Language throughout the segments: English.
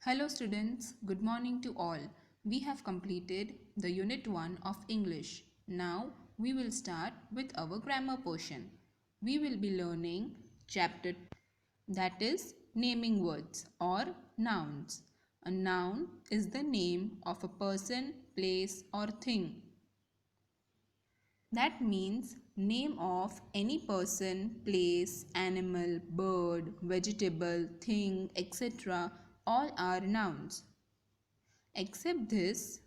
Hello students, good morning to all. We have completed the unit 1 of English. Now we will start with our grammar portion. We will be learning chapter that is naming words or nouns. A noun is the name of a person, place or thing. That means name of any person, place, animal, bird, vegetable, thing, etc. all are nouns. Except this,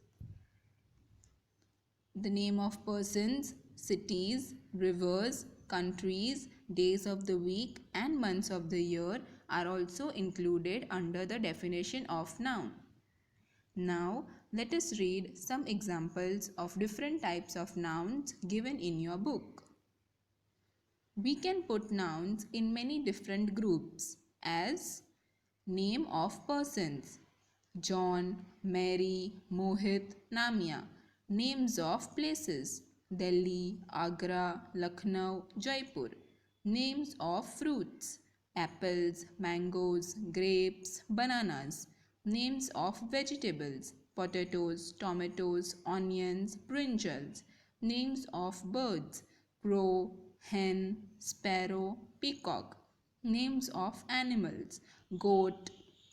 the name of persons, cities, rivers, countries, days of the week and months of the year are also included under the definition of noun. Now, let us read some examples of different types of nouns given in your book. We can put nouns in many different groups as name of persons John, Mary, Mohit, Namia. Names of places Delhi, Agra, Lucknow, Jaipur. Names of fruits apples, mangoes, grapes, bananas. Names of vegetables potatoes, tomatoes, onions, brinjals. Names of birds crow, hen, sparrow, peacock. Names of animals goat,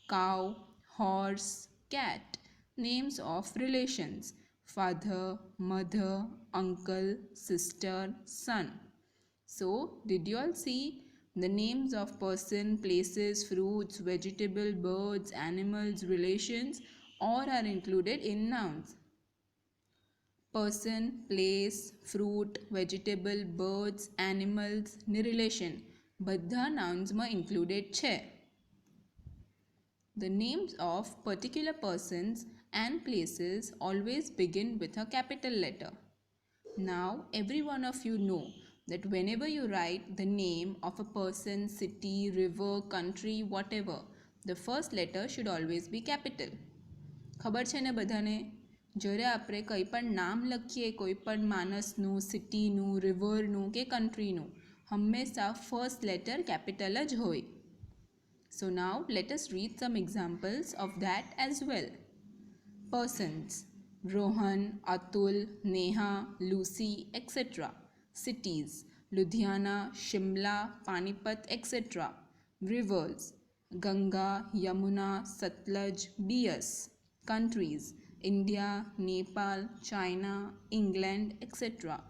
cow, horse, cat. Names of relations father, mother, uncle, sister, son. So, did you all see the names of person, places, fruits, vegetable, birds, animals, relations all are included in nouns. Person, place, fruit, vegetable, birds, animals ની relation બધા નાઉન્સમાં included છે. The names of particular persons and places always begin with a capital letter. Now, every one of you know that whenever you write the name of a person, city, river, country, whatever, the first letter should always be capital. ખબર છે ને બધાને જ્યારે આપણે કંઈ પણ નામ લખીએ કોઈ પણ માણસનું સિટીનું રિવરનું કે કન્ટ્રીનું હંમેશા ફર્સ્ટ લેટર કેપિટલ જ હોય. So now let us read some examples of that as well. Persons Rohan, Atul, Neha, Lucy, etc. Cities Ludhiana, Shimla, Panipat, etc. Rivers Ganga, Yamuna, Satluj, Beas. Countries India, Nepal, China, England, etc.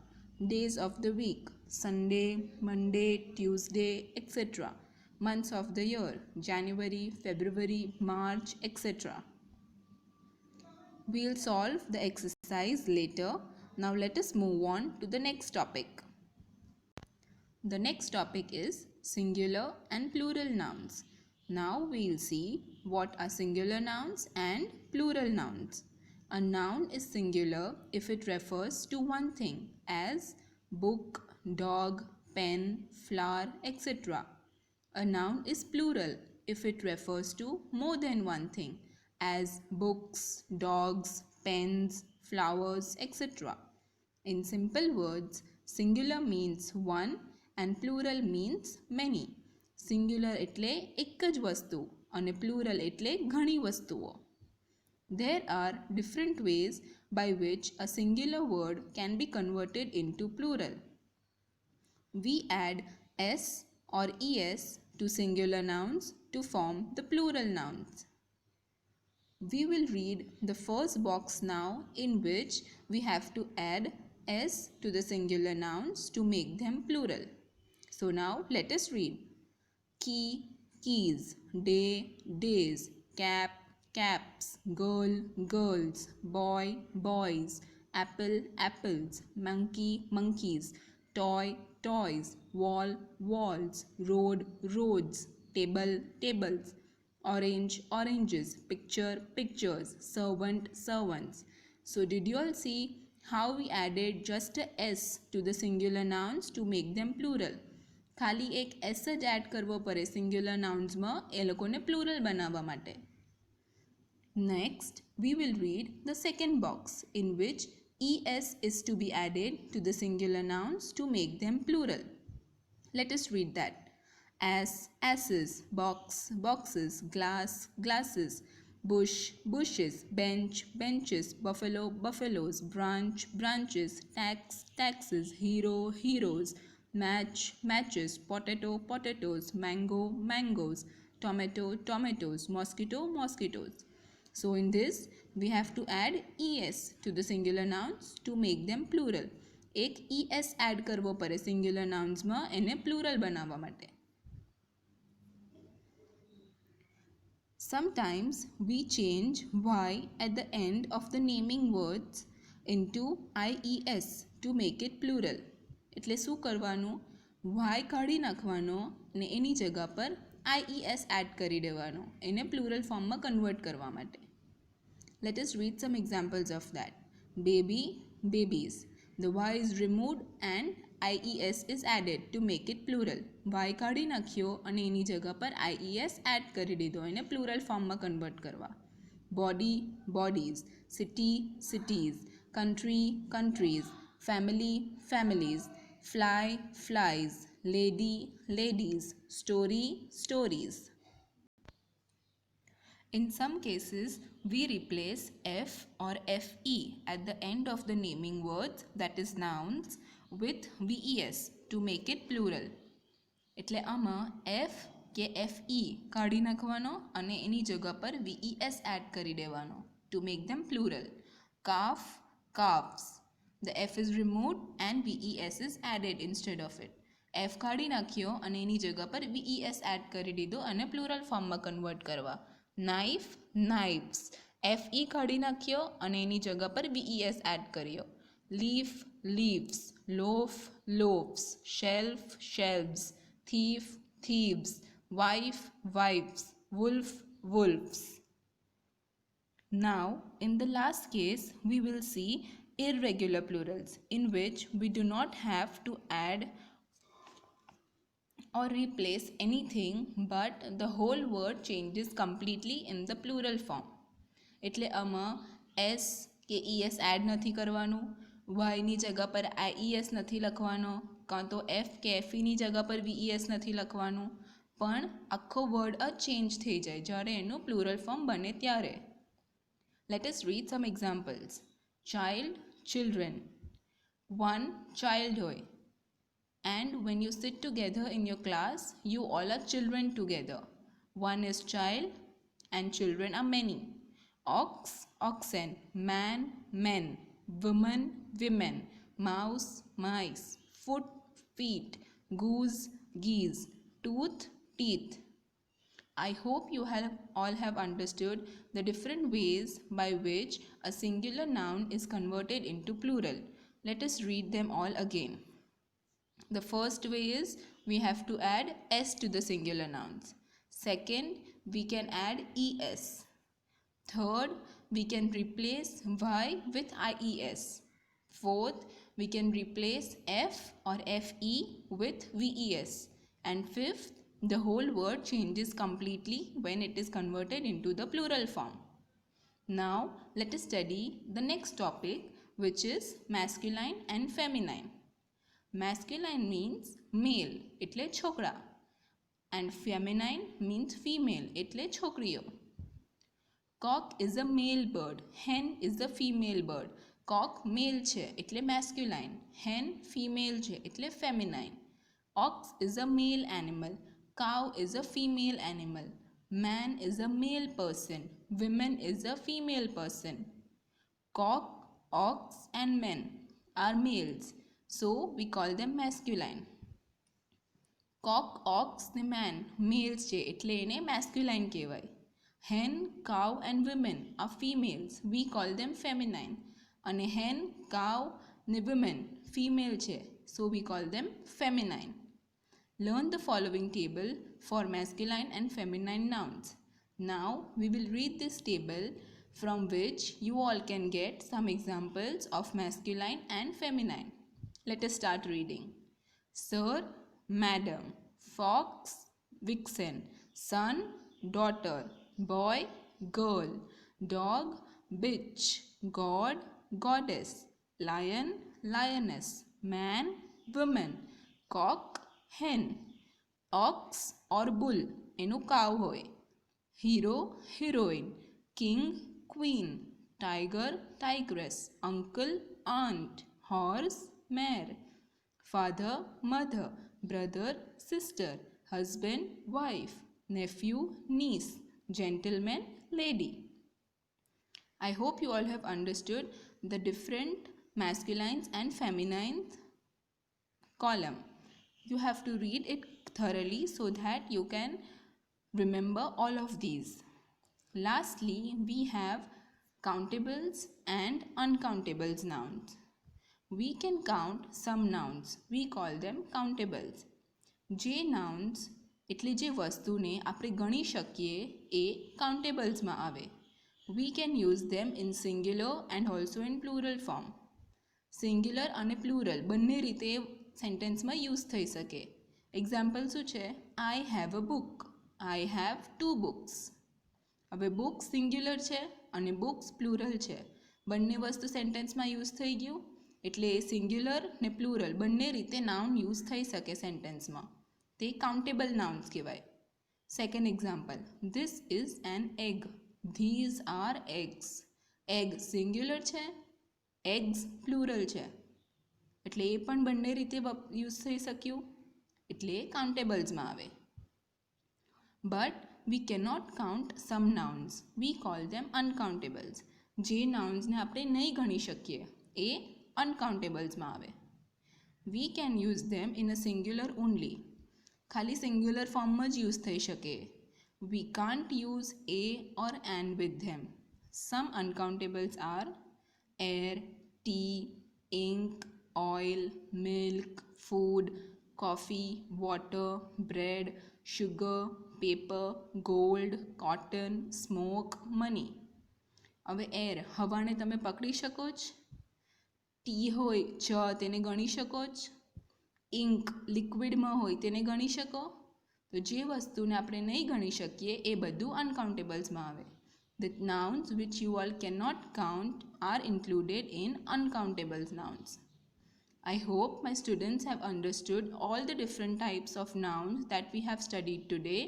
Days of the week Sunday, Monday, Tuesday, etc. Months of the year January, February, March, etc. We'll solve the exercise later. Now let us move on to the next topic. The next topic is singular and plural nouns. Now we'll see what are singular nouns and plural nouns. A noun is singular if it refers to one thing as book, dog, pen, flower, etc. A noun is plural if it refers to more than one thing as books, dogs, pens, flowers, etc. In simple words, singular means one and plural means many. Singular એટલે એક જ વસ્તુ અને plural એટલે ઘણી વસ્તુઓ. There are different ways by which a singular word can be converted into plural. We add s or es to singular nouns to form the plural nouns. We will read the first box now in which we have to add s to the singular nouns to make them plural. So now let us read. Key, keys, day, days, cap, caps, girl, girls, boy, boys, apple, apples, monkey, monkeys, toy, toys, wall, walls, road, roads, table, tables, orange, oranges, picture, pictures, servant, servants. So did you all see how we added just a s to the singular nouns to make them plural? ખાલી એક S જ add કરવો પડે singular નાઉન્સમાં એ લોકોને plural બનાવવા માટે. Next, we will read the second box in which es is to be added to the singular nouns to make them plural. Let us read that. As, asses, box, boxes, glass, glasses, bush, bushes, bench, benches, buffalo, buffaloes, branch, branches, tax, taxes, hero, heroes, match, matches, potato, potatoes, mango, mangoes, tomato, tomatoes, mosquito, mosquitoes. So in this we have to add es to the singular nouns to make them plural. એક es add કરવો પડે singular નાઉન્સમાં એને plural બનાવવા માટે. Sometimes we change y at the end of the naming words into ies to make it plural. એટલે શું કરવાનું? y કાઢી નાખવાનો અને એની જગ્યા પર ies એડ કરી દેવાનો એને પ્લુરલ ફોર્મમાં કન્વર્ટ કરવા માટે. Let us read some examples of that. Baby, babies. The y is removed and ies is added to make it plural. y કાઢી નાખ્યો અને એની જગ્યા પર ies એડ કરી દીધો એને પ્લુરલ ફોર્મમાં કન્વર્ટ કરવા. Body, bodies. City, cities. Country, countries. Family, families. Fly, flies. Lady, ladies. Story, stories. In some cases, we replace f or fe at the end of the naming words, that is nouns, with ves to make it plural. એટલે આમાં f કે fe કાઢી નાખવાનો અને એની જગ્યા પર ves add કરી દેવાનો to make them plural. Calf, calves. The f is removed and ves is added instead of it. f કાઢી નાખ્યો અને એની જગ્યા પર ves એડ કરી દીધો અને પ્લુરલ ફોર્મમાં કન્વર્ટ કરવા. Knife, knives. fe કાઢી નાખ્યો અને એની જગ્યા પર ves એડ કર્યો. Leaf, leaves. Loaf, loaves. Shelf, shelves. Thief, thieves. Wife, wives. Wolf, wolves. Now, in the last case, we will see irregular plurals in which we do not have to add or replace anything but the whole word changes completely in the plural form. એટલે આમાં s કે es add નથી કરવાનું, y ની જગ્યા પર ies નથી લખવાનો, કાં તો f કે fe ની જગ્યા પર ves નથી લખવાનું, પણ આખો વર્ડ ચેન્જ થઈ જાય જ્યારે એનું પ્લુરલ ફોર્મ બને ત્યારે. Let us read some examples. Child, children. One child હોય. And when you sit together in your class, you all are children together. One is child and children are many. Ox, oxen. Man, men. Woman, women. Mouse, mice. Foot, feet. Goose, geese. Tooth, teeth. I hope you all have understood the different ways by which a singular noun is converted into plural. Let us read them all again. The first way is we have to add s to the singular nouns. Second, we can add es. Third, we can replace y with ies. Fourth, we can replace f or fe with ves. And fifth, the whole word changes completely when it is converted into the plural form. Now, let us study the next topic, which is masculine and feminine. Masculine means male, એટલે છોકરા, and feminine means female, એટલે છોકરીઓ. Cock is a male bird, hen is a female bird. Cock male છે એટલે masculine, hen female છે એટલે feminine. Ox is a male animal, cow is a female animal. Man is a male person, woman is a female person. Cock, ox and men are males, so we call them masculine. Cock, ox ને man males છે એટલે એને masculine કહેવાય. Hen, cow and women are females, we call them feminine. અને hen, cow ને women female છે, so we call them feminine. Learn the following table for masculine and feminine nouns. Now we will read this table from which you all can get some examples of masculine and feminine. Let us start reading. Sir, madam. Fox, vixen. Son, daughter. Boy, girl. Dog, bitch. God, goddess. Lion, lioness. Man, woman. Cock, hen. Ox or bull એનું કાવ હોય. Hero, heroine. king, queen, tiger, tigress, uncle, aunt, horse, mare, father, mother, brother, sister, husband, wife, nephew, niece, gentleman, lady. I hope you all have understood the different masculines and feminines column. You have to read it thoroughly so that you can remember all of these. Lastly, we have countables and uncountables nouns. We can count some nouns. We call them countables. જે nouns એટલે જે વસ્તુને આપણે ગણી શકીએ એ કાઉન્ટેબલ્સમાં આવે. We can use them in singular and also in plural form. Singular અને plural બંને રીતે સેન્ટેન્સમાં યુઝ થઈ શકે. એક્ઝામ્પલ શું છે? I have a book, I have 2 books. હવે બુક સિંગ્યુલર છે અને બુક્સ પ્લુરલ છે. બંને વસ્તુ સેન્ટેન્સમાં યુઝ થઈ ગયું એટલે સિંગ્યુલર ને પ્લુરલ બંને રીતે નાઉન યુઝ થઈ શકે સેન્ટેન્સમાં. તે કાઉન્ટેબલ નાઉન્સ કહેવાય. Second example, this is an egg, these are eggs. Egg singular છે, એગ્સ પ્લુરલ છે એટલે એ પણ બંને રીતે યુઝ થઈ શક્યું એટલે કાઉન્ટેબલ્સમાં આવે. But we cannot count some nouns, we call them uncountables. જે નાઉન્સને આપણે નહીં ગણી શકીએ એ અનકાઉન્ટેબલ્સમાં આવે. We can use them in a singular only. ખાલી સિંગ્યુલર ફોર્મમાં જ યુઝ થઈ શકે. We can't use a or an with them. Some uncountables are air, tea, ink, oil, milk, food, coffee, water, bread, sugar, paper, gold, cotton, smoke, money. હવે air હવાને તમે પકડી શકો જ. ટી હોય ચ તેને ગણી શકો જ. ઇંક લિક્વિડમાં હોય તેને ગણી શકો. તો જે વસ્તુને આપણે નહીં ગણી શકીએ એ બધું અનકાઉન્ટેબલ્સમાં આવે. The nouns which you all cannot count are included in uncountables nouns. I hope my students have understood all the different types of nouns that we have studied today.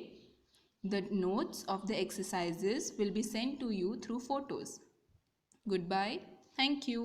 The notes of the exercises will be sent to you through photos. Goodbye. Thank you.